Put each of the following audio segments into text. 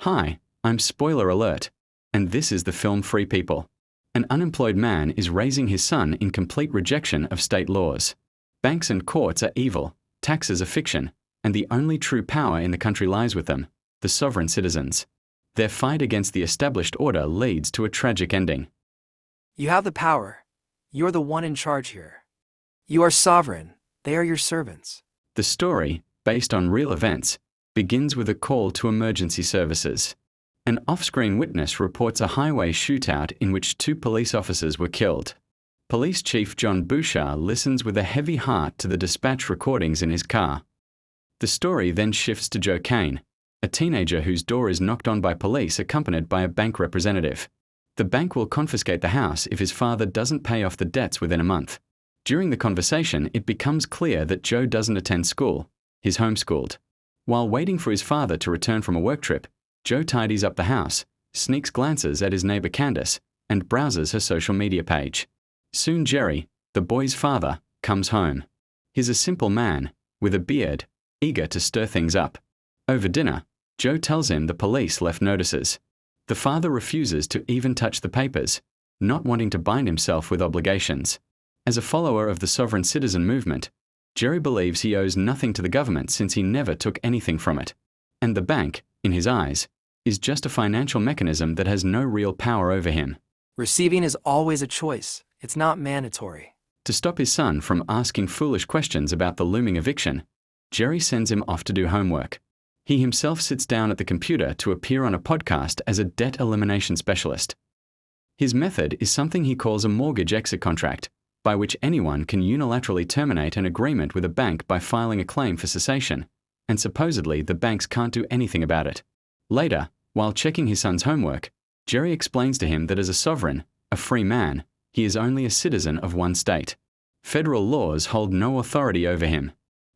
Hi, I'm Spoiler Alert, and this is the film Free People. An unemployed man is raising his son in complete rejection of state laws. Banks and courts are evil, taxes are fiction, and the only true power in the country lies with them, the sovereign citizens. Their fight against the established order leads to a tragic ending. You have the power. You're the one in charge here. You are sovereign. They are your servants. The story, based on real events, begins with a call to emergency services. An off-screen witness reports a highway shootout in which 2 police officers were killed. Police Chief John Bouchard listens with a heavy heart to the dispatch recordings in his car. The story then shifts to Joe Kane, a teenager whose door is knocked on by police accompanied by a bank representative. The bank will confiscate the house if his father doesn't pay off the debts within a month. During the conversation, it becomes clear that Joe doesn't attend school. He's homeschooled. While waiting for his father to return from a work trip, Joe tidies up the house, sneaks glances at his neighbor Candace, and browses her social media page. Soon Jerry, the boy's father, comes home. He's a simple man, with a beard, eager to stir things up. Over dinner, Joe tells him the police left notices. The father refuses to even touch the papers, not wanting to bind himself with obligations. As a follower of the sovereign citizen movement, Jerry believes he owes nothing to the government since he never took anything from it. And the bank, in his eyes, is just a financial mechanism that has no real power over him. Receiving is always a choice. It's not mandatory. To stop his son from asking foolish questions about the looming eviction, Jerry sends him off to do homework. He himself sits down at the computer to appear on a podcast as a debt elimination specialist. His method is something he calls a mortgage exit contract, by which anyone can unilaterally terminate an agreement with a bank by filing a claim for cessation, and supposedly the banks can't do anything about it. Later, while checking his son's homework, Jerry explains to him that as a sovereign, a free man, he is only a citizen of one state. Federal laws hold no authority over him.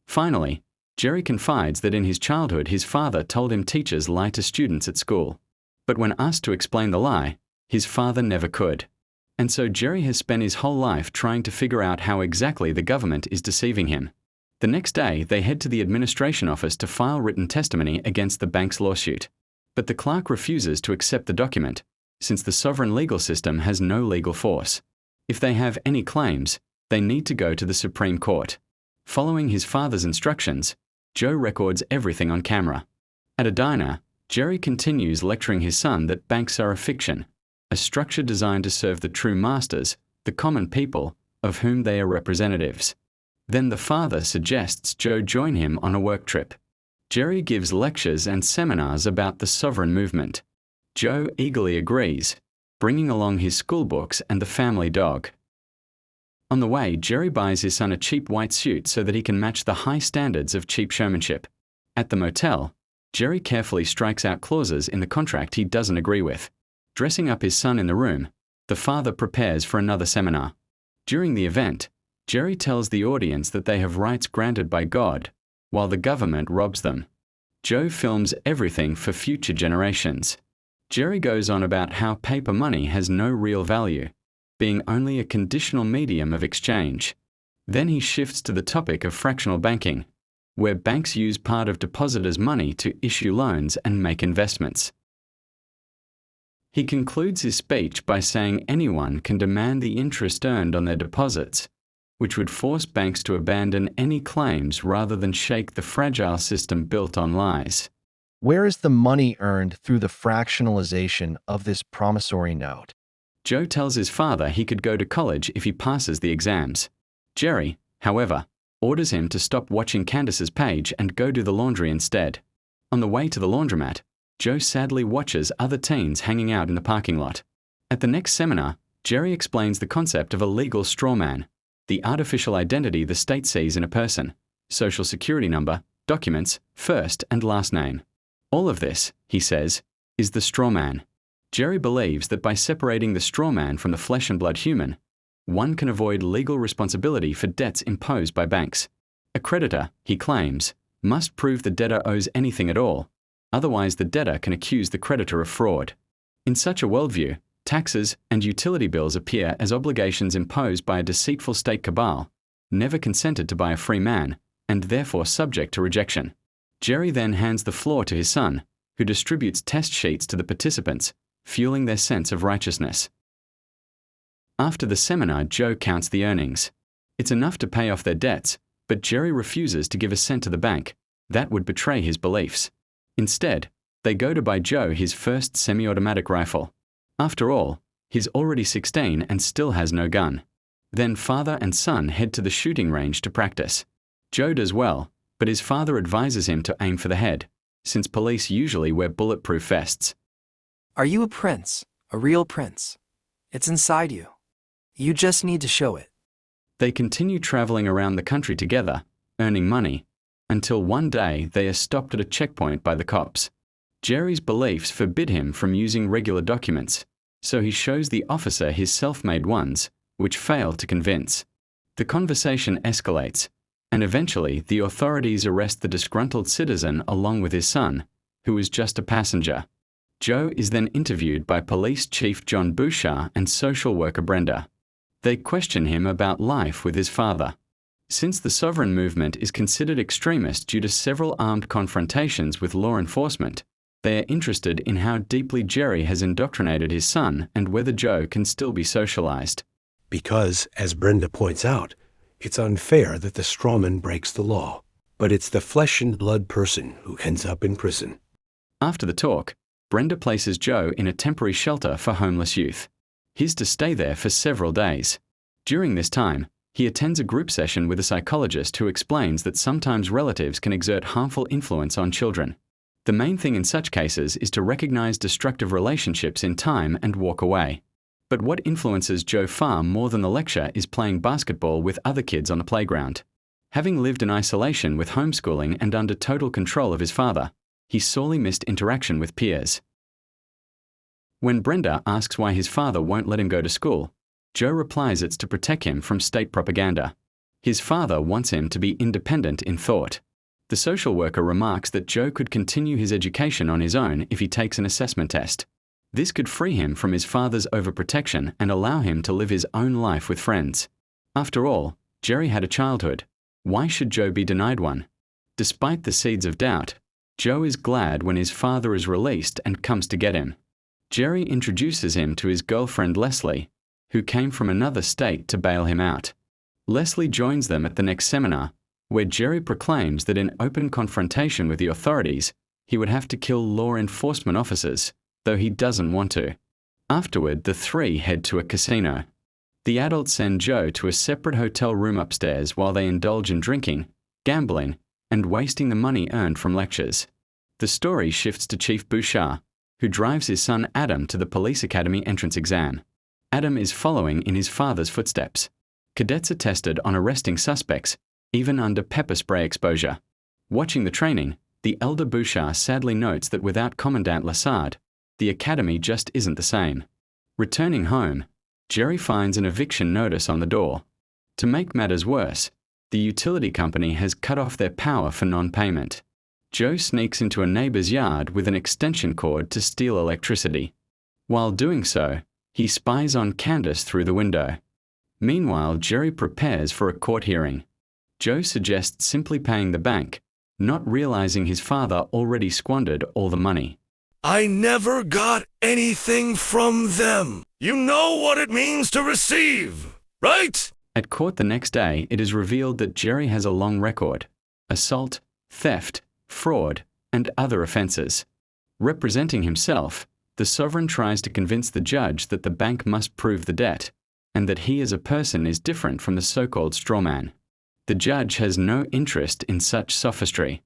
Finally, Jerry confides that in his childhood his father told him teachers lie to students at school. But when asked to explain the lie, his father never could. And so Jerry has spent his whole life trying to figure out how exactly the government is deceiving him. The next day, they head to the administration office to file written testimony against the bank's lawsuit. But the clerk refuses to accept the document, since the sovereign legal system has no legal force. If they have any claims, they need to go to the Supreme Court. Following his father's instructions, Joe records everything on camera. At a diner, Jerry continues lecturing his son that banks are a fiction, a structure designed to serve the true masters, the common people, of whom they are representatives. Then the father suggests Joe join him on a work trip. Jerry gives lectures and seminars about the sovereign movement. Joe eagerly agrees, bringing along his school books and the family dog. On the way, Jerry buys his son a cheap white suit so that he can match the high standards of cheap showmanship. At the motel, Jerry carefully strikes out clauses in the contract he doesn't agree with. Dressing up his son in the room, the father prepares for another seminar. During the event, Jerry tells the audience that they have rights granted by God, while the government robs them. Joe films everything for future generations. Jerry goes on about how paper money has no real value, being only a conditional medium of exchange. Then he shifts to the topic of fractional banking, where banks use part of depositors' money to issue loans and make investments. He concludes his speech by saying anyone can demand the interest earned on their deposits, which would force banks to abandon any claims rather than shake the fragile system built on lies. Where is the money earned through the fractionalization of this promissory note? Joe tells his father he could go to college if he passes the exams. Jerry, however, orders him to stop watching Candace's page and go do the laundry instead. On the way to the laundromat, Joe sadly watches other teens hanging out in the parking lot. At the next seminar, Jerry explains the concept of a legal straw man, the artificial identity the state sees in a person, social security number, documents, first and last name. All of this, he says, is the straw man. Jerry believes that by separating the straw man from the flesh and blood human, one can avoid legal responsibility for debts imposed by banks. A creditor, he claims, must prove the debtor owes anything at all. Otherwise, the debtor can accuse the creditor of fraud. In such a worldview, taxes and utility bills appear as obligations imposed by a deceitful state cabal, never consented to by a free man, and therefore subject to rejection. Jerry then hands the floor to his son, who distributes test sheets to the participants, fueling their sense of righteousness. After the seminar, Joe counts the earnings. It's enough to pay off their debts, but Jerry refuses to give a cent to the bank. That would betray his beliefs. Instead, they go to buy Joe his first semi-automatic rifle. After all, he's already 16 and still has no gun. Then father and son head to the shooting range to practice. Joe does well, but his father advises him to aim for the head, since police usually wear bulletproof vests. Are you a prince? A real prince? It's inside you. You just need to show it. They continue traveling around the country together, earning money, until one day they are stopped at a checkpoint by the cops. Jerry's beliefs forbid him from using regular documents, so he shows the officer his self-made ones, which fail to convince. The conversation escalates, and eventually the authorities arrest the disgruntled citizen along with his son, who is just a passenger. Joe is then interviewed by Police Chief John Bouchard and social worker Brenda. They question him about life with his father. Since the sovereign movement is considered extremist due to several armed confrontations with law enforcement, they are interested in how deeply Jerry has indoctrinated his son and whether Joe can still be socialized. Because, as Brenda points out, it's unfair that the strawman breaks the law, but it's the flesh and blood person who ends up in prison. After the talk, Brenda places Joe in a temporary shelter for homeless youth. He's to stay there for several days. During this time, he attends a group session with a psychologist who explains that sometimes relatives can exert harmful influence on children. The main thing in such cases is to recognize destructive relationships in time and walk away. But what influences Joe far more than the lecture is playing basketball with other kids on the playground. Having lived in isolation with homeschooling and under total control of his father, he sorely missed interaction with peers. When Brenda asks why his father won't let him go to school, Joe replies it's to protect him from state propaganda. His father wants him to be independent in thought. The social worker remarks that Joe could continue his education on his own if he takes an assessment test. This could free him from his father's overprotection and allow him to live his own life with friends. After all, Jerry had a childhood. Why should Joe be denied one? Despite the seeds of doubt, Joe is glad when his father is released and comes to get him. Jerry introduces him to his girlfriend Leslie, who came from another state to bail him out. Leslie joins them at the next seminar, where Jerry proclaims that in open confrontation with the authorities, he would have to kill law enforcement officers, though he doesn't want to. Afterward, the three head to a casino. The adults send Joe to a separate hotel room upstairs while they indulge in drinking, gambling, and wasting the money earned from lectures. The story shifts to Chief Bouchard, who drives his son Adam to the police academy entrance exam. Adam is following in his father's footsteps. Cadets are tested on arresting suspects, even under pepper spray exposure. Watching the training, the elder Bouchard sadly notes that without Commandant Lassard, the academy just isn't the same. Returning home, Jerry finds an eviction notice on the door. To make matters worse, the utility company has cut off their power for non-payment. Joe sneaks into a neighbor's yard with an extension cord to steal electricity. While doing so, he spies on Candace through the window. Meanwhile, Jerry prepares for a court hearing. Joe suggests simply paying the bank, not realizing his father already squandered all the money. I never got anything from them. You know what it means to receive, right? At court the next day, it is revealed that Jerry has a long record: assault, theft, fraud, and other offenses. Representing himself, the sovereign tries to convince the judge that the bank must prove the debt, and that he as a person is different from the so-called strawman. The judge has no interest in such sophistry.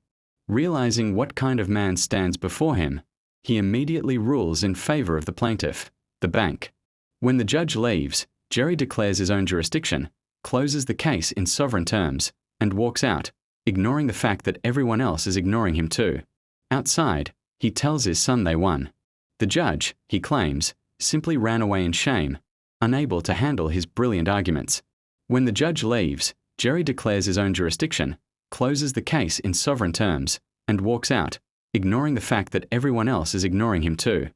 Realizing what kind of man stands before him, he immediately rules in favor of the plaintiff, the bank. When the judge leaves, Jerry declares his own jurisdiction, closes the case in sovereign terms, and walks out, ignoring the fact that everyone else is ignoring him too. Outside, he tells his son they won. The judge, he claims, simply ran away in shame, unable to handle his brilliant arguments. When the judge leaves, Jerry declares his own jurisdiction, closes the case in sovereign terms, and walks out, ignoring the fact that everyone else is ignoring him too.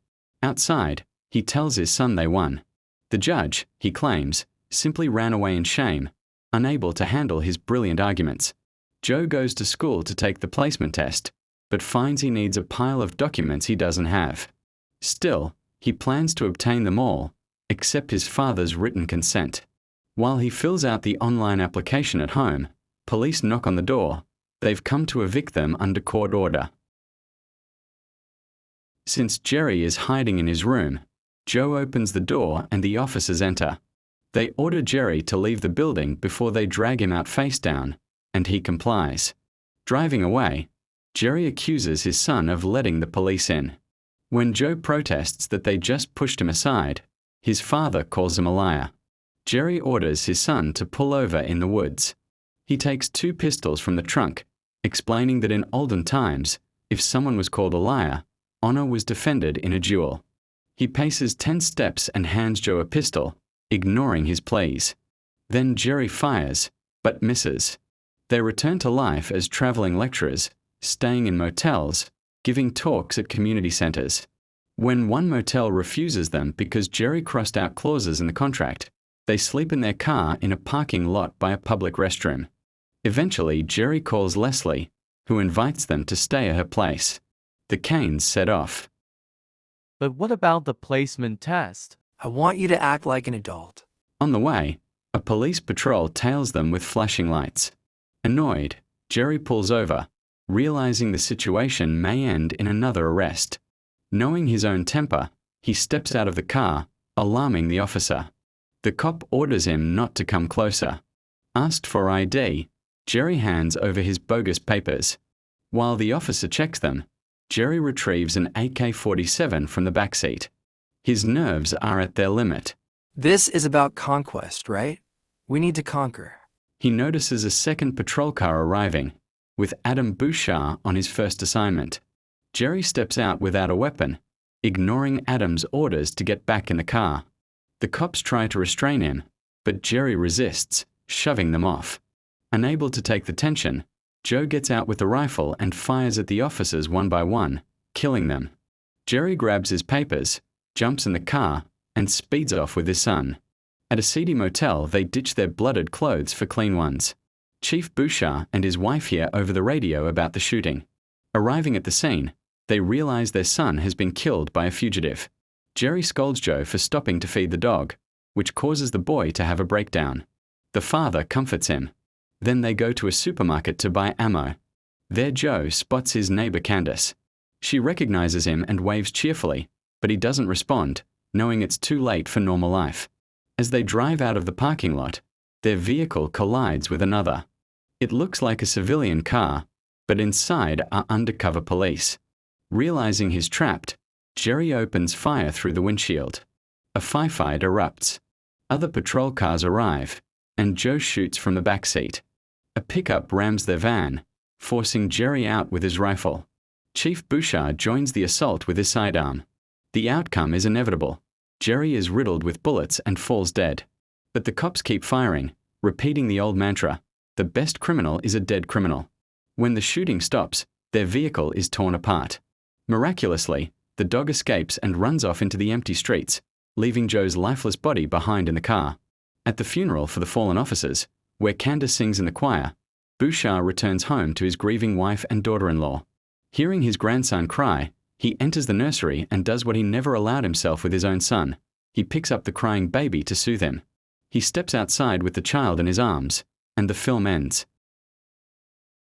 Outside, he tells his son they won. The judge, he claims, simply ran away in shame, unable to handle his brilliant arguments. Joe goes to school to take the placement test, but finds he needs a pile of documents he doesn't have. Still, he plans to obtain them all, except his father's written consent. While he fills out the online application at home, police knock on the door. They've come to evict them under court order. Since Jerry is hiding in his room, Joe opens the door and the officers enter. They order Jerry to leave the building before they drag him out face down, and he complies. Driving away, Jerry accuses his son of letting the police in. When Joe protests that they just pushed him aside, his father calls him a liar. Jerry orders his son to pull over in the woods. He takes 2 pistols from the trunk, explaining that in olden times, if someone was called a liar, honor was defended in a duel. He paces 10 steps and hands Joe a pistol, ignoring his pleas. Then Jerry fires, but misses. They return to life as traveling lecturers, staying in motels, giving talks at community centers. When one motel refuses them because Jerry crossed out clauses in the contract, they sleep in their car in a parking lot by a public restroom. Eventually, Jerry calls Leslie, who invites them to stay at her place. The Canes set off. But what about the placement test? I want you to act like an adult. On the way, a police patrol tails them with flashing lights. Annoyed, Jerry pulls over, realizing the situation may end in another arrest. Knowing his own temper, he steps out of the car, alarming the officer. The cop orders him not to come closer. Asked for ID, Jerry hands over his bogus papers. While the officer checks them, Jerry retrieves an AK-47 from the backseat. His nerves are at their limit. This is about conquest, right? We need to conquer. He notices a second patrol car arriving, with Adam Bouchard on his first assignment. Jerry steps out without a weapon, ignoring Adam's orders to get back in the car. The cops try to restrain him, but Jerry resists, shoving them off. Unable to take the tension, Joe gets out with the rifle and fires at the officers one by one, killing them. Jerry grabs his papers, jumps in the car, and speeds off with his son. At a seedy motel, they ditch their blooded clothes for clean ones. Chief Bouchard and his wife hear over the radio about the shooting. Arriving at the scene, they realize their son has been killed by a fugitive. Jerry scolds Joe for stopping to feed the dog, which causes the boy to have a breakdown. The father comforts him. Then they go to a supermarket to buy ammo. There Joe spots his neighbor Candace. She recognizes him and waves cheerfully, but he doesn't respond, knowing it's too late for normal life. As they drive out of the parking lot, their vehicle collides with another. It looks like a civilian car, but inside are undercover police. Realizing he's trapped, Jerry opens fire through the windshield. A firefight erupts. Other patrol cars arrive, and Joe shoots from the back seat. A pickup rams their van, forcing Jerry out with his rifle. Chief Bouchard joins the assault with his sidearm. The outcome is inevitable. Jerry is riddled with bullets and falls dead. But the cops keep firing, repeating the old mantra, the best criminal is a dead criminal. When the shooting stops, their vehicle is torn apart. Miraculously, the dog escapes and runs off into the empty streets, leaving Joe's lifeless body behind in the car. At the funeral for the fallen officers, where Candace sings in the choir, Bouchard returns home to his grieving wife and daughter-in-law. Hearing his grandson cry, he enters the nursery and does what he never allowed himself with his own son. He picks up the crying baby to soothe him. He steps outside with the child in his arms, and the film ends.